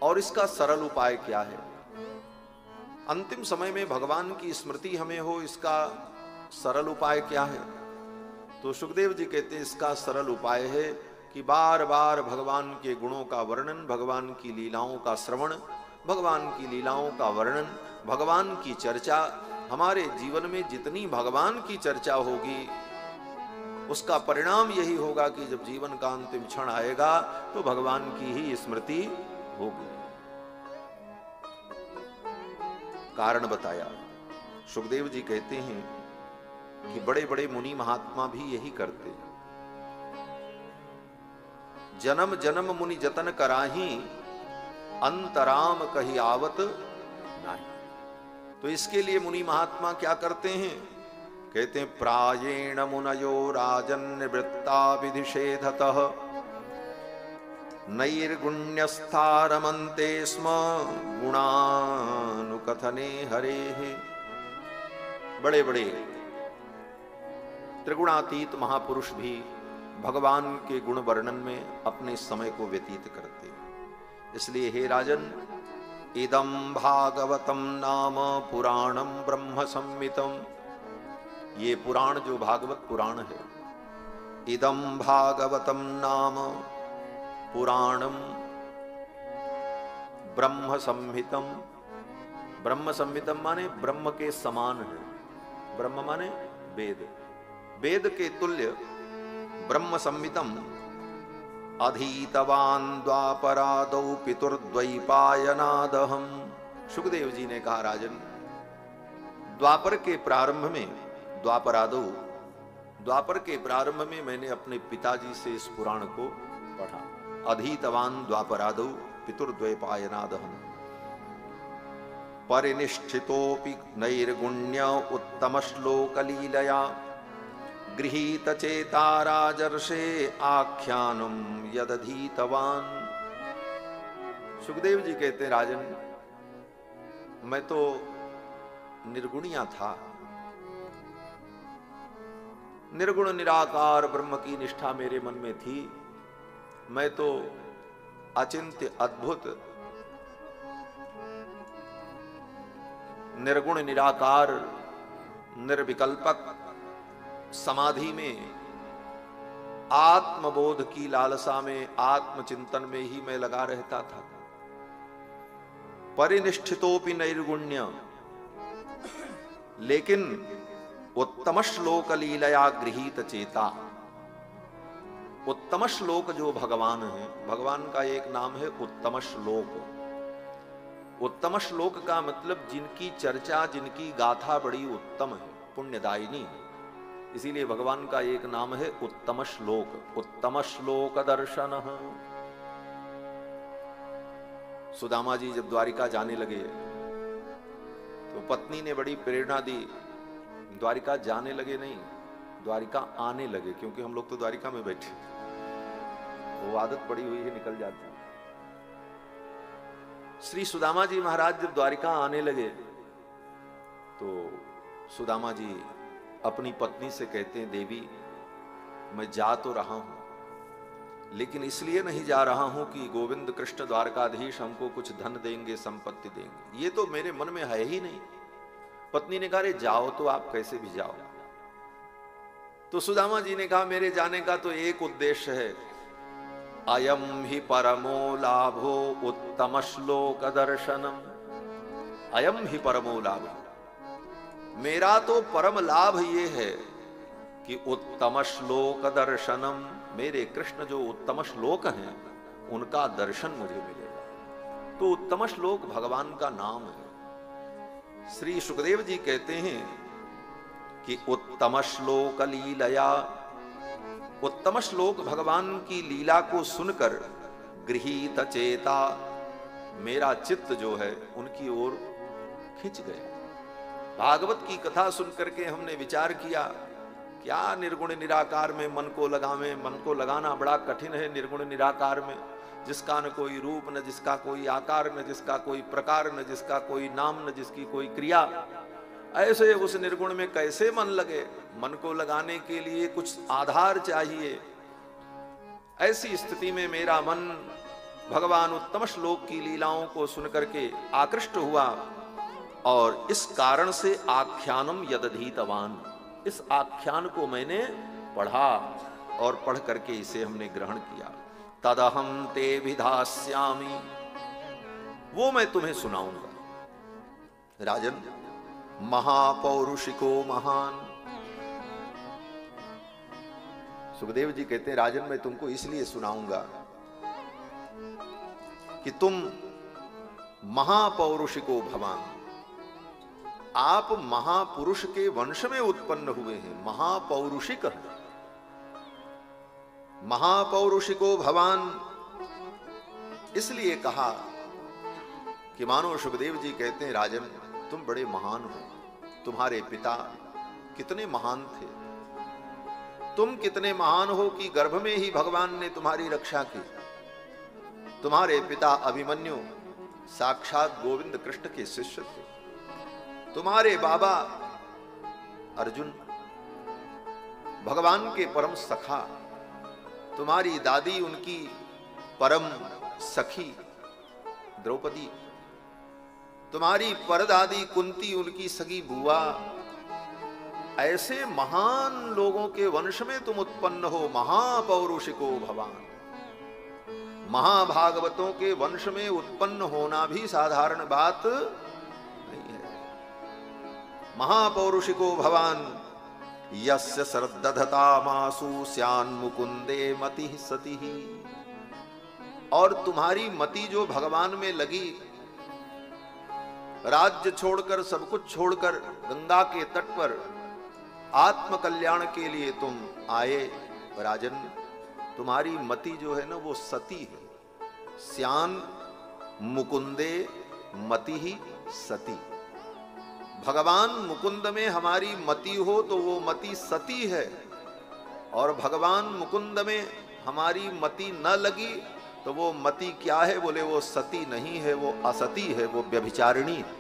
और इसका सरल उपाय क्या है? अंतिम समय में भगवान की स्मृति हमें हो, इसका सरल उपाय क्या है? तो सुखदेव जी कहते हैं इसका सरल उपाय है कि बार बार भगवान के गुणों का वर्णन, भगवान की लीलाओं का श्रवण, भगवान की लीलाओं का वर्णन, भगवान की चर्चा। हमारे जीवन में जितनी भगवान की चर्चा होगी उसका परिणाम यही होगा कि जब जीवन का अंतिम क्षण आएगा तो भगवान की ही स्मृति होगी। कारण बताया। सुखदेव जी कहते हैं कि बड़े बड़े मुनि महात्मा भी यही करते हैं। जन्म जन्म मुनि जतन कराही, अंतराम कही आवत नहीं। तो इसके लिए मुनि महात्मा क्या करते हैं? कहते हैं प्रायेण मुनयो राजन निवृत्ता विधिषेधतः नैर्गुण्यस्थारमन्ते स्म गुणानुकथने हरेः। बड़े बड़े त्रिगुणातीत महापुरुष भी भगवान के गुण वर्णन में अपने समय को व्यतीत करते हैं। इसलिए हे राजन, इदं भागवतम नाम पुराणम ब्रह्म संहितम, ये पुराण जो भागवत पुराण है, इदं भागवतम नाम पुराणम ब्रह्म संहितम। ब्रह्म संहितम माने ब्रह्म के समान है, ब्रह्म माने वेद, वेद के तुल्य ब्रह्म संहितम अधीतवान द्वापरादौ पितुर्द्वैपायनादहम। सुखदेव जी ने कहा राजन, द्वापर के प्रारंभ में, द्वापरादौ, द्वापर के प्रारंभ में मैंने अपने पिताजी से इस पुराण को पढ़ा। अधीतवान द्वापरादौ पितुर्द्वैपायनादहम परिनिष्ठितोऽपि नैर्गुण्य उत्तम श्लोक लीलया गृहीत चेता राजर्षे आख्यानम यदधीतवान। सुखदेव जी कहते हैं राजन, मैं तो निर्गुणिया था, निर्गुण निराकार ब्रह्म की निष्ठा मेरे मन में थी। मैं तो अचिंत्य अद्भुत निर्गुण निराकार निर्विकल्पक समाधि में, आत्मबोध की लालसा में, आत्मचिंतन में ही मैं लगा रहता था। परिनिष्ठितोपि नैर्गुण्य, लेकिन उत्तम श्लोक लीलया गृहीत चेता। उत्तम श्लोक जो भगवान है, भगवान का एक नाम है उत्तम श्लोक। उत्तम श्लोक का मतलब जिनकी चर्चा, जिनकी गाथा बड़ी उत्तम है, पुण्यदायिनी है, इसीलिए भगवान का एक नाम है उत्तम श्लोक। उत्तम श्लोक दर्शन। सुदामा जी जब द्वारिका जाने लगे तो पत्नी ने बड़ी प्रेरणा दी। द्वारिका जाने लगे नहीं, द्वारिका आने लगे, क्योंकि हम लोग तो द्वारिका में बैठे, वो आदत पड़ी हुई है, निकल जाती है। श्री सुदामा जी महाराज जब द्वारिका आने लगे तो सुदामा जी अपनी पत्नी से कहते हैं, देवी मैं जा तो रहा हूं, लेकिन इसलिए नहीं जा रहा हूं कि गोविंद कृष्ण द्वारकाधीश हमको कुछ धन देंगे, संपत्ति देंगे, ये तो मेरे मन में है ही नहीं। पत्नी ने कहा, रे जाओ तो आप कैसे भी जाओ। तो सुदामा जी ने कहा, मेरे जाने का तो एक उद्देश्य है, अयम ही परमो लाभो उत्तम श्लोक दर्शनम। अयम ही परमो लाभ, मेरा तो परम लाभ ये है कि उत्तम श्लोक दर्शनम, मेरे कृष्ण जो उत्तम श्लोक हैं उनका दर्शन मुझे मिलेगा। तो उत्तम श्लोक भगवान का नाम है। श्री सुखदेव जी कहते हैं कि उत्तम श्लोक लीलया, उत्तम श्लोक भगवान की लीला को सुनकर गृहीत चेता, मेरा चित्त जो है उनकी ओर खिंच गया। भागवत की कथा सुनकर के हमने विचार किया, क्या निर्गुण निराकार में मन को लगावे। मन को लगाना बड़ा कठिन है निर्गुण निराकार में, जिसका न कोई रूप, न जिसका कोई आकार, न जिसका कोई प्रकार, न जिसका कोई नाम, न जिसकी कोई क्रिया। ऐसे उस निर्गुण में कैसे मन लगे? मन को लगाने के लिए कुछ आधार चाहिए। ऐसी स्थिति में मेरा मन भगवान उत्तम श्लोक की लीलाओं को सुनकर के आकृष्ट हुआ और इस कारण से आख्यानम यदधीतवान, इस आख्यान को मैंने पढ़ा और पढ़ करके इसे हमने ग्रहण किया। तदहम ते विधास्यामि, वो मैं तुम्हें सुनाऊंगा। राजन, महापौरुषिको महान। सुखदेव जी कहते हैं, राजन मैं तुमको इसलिए सुनाऊंगा कि तुम महापौरुषिको भवान, आप महापुरुष के वंश में उत्पन्न हुए हैं, महापौरुषिक है। महापौरुषिको भवान इसलिए कहा कि मानो सुखदेव जी कहते हैं, राजन तुम बड़े महान हो, तुम्हारे पिता कितने महान थे, तुम कितने महान हो कि गर्भ में ही भगवान ने तुम्हारी रक्षा की। तुम्हारे पिता अभिमन्यु साक्षात गोविंद कृष्ण के शिष्य थे, तुम्हारे बाबा अर्जुन भगवान के परम सखा, तुम्हारी दादी उनकी परम सखी द्रौपदी, तुम्हारी परदादी कुंती उनकी सगी बुआ। ऐसे महान लोगों के वंश में तुम उत्पन्न हो, महापौरुषिको भवान। महाभागवतों के वंश में उत्पन्न होना भी साधारण बात नहीं है। महापौरुषिको भवान यस्य सरदधतामासु स्यान मुकुंदे मति सति, और तुम्हारी मति जो भगवान में लगी, राज्य छोड़कर सब कुछ छोड़कर गंगा के तट पर आत्म कल्याण के लिए तुम आए। राजन तुम्हारी मति जो है ना वो सती है। स्यान मुकुंदे मति ही सती, भगवान मुकुंद में हमारी मति हो तो वो मति सती है, और भगवान मुकुंद में हमारी मति न लगी तो वो मति क्या है? बोले वो सती नहीं है, वो असती है, वो व्यभिचारिणी है।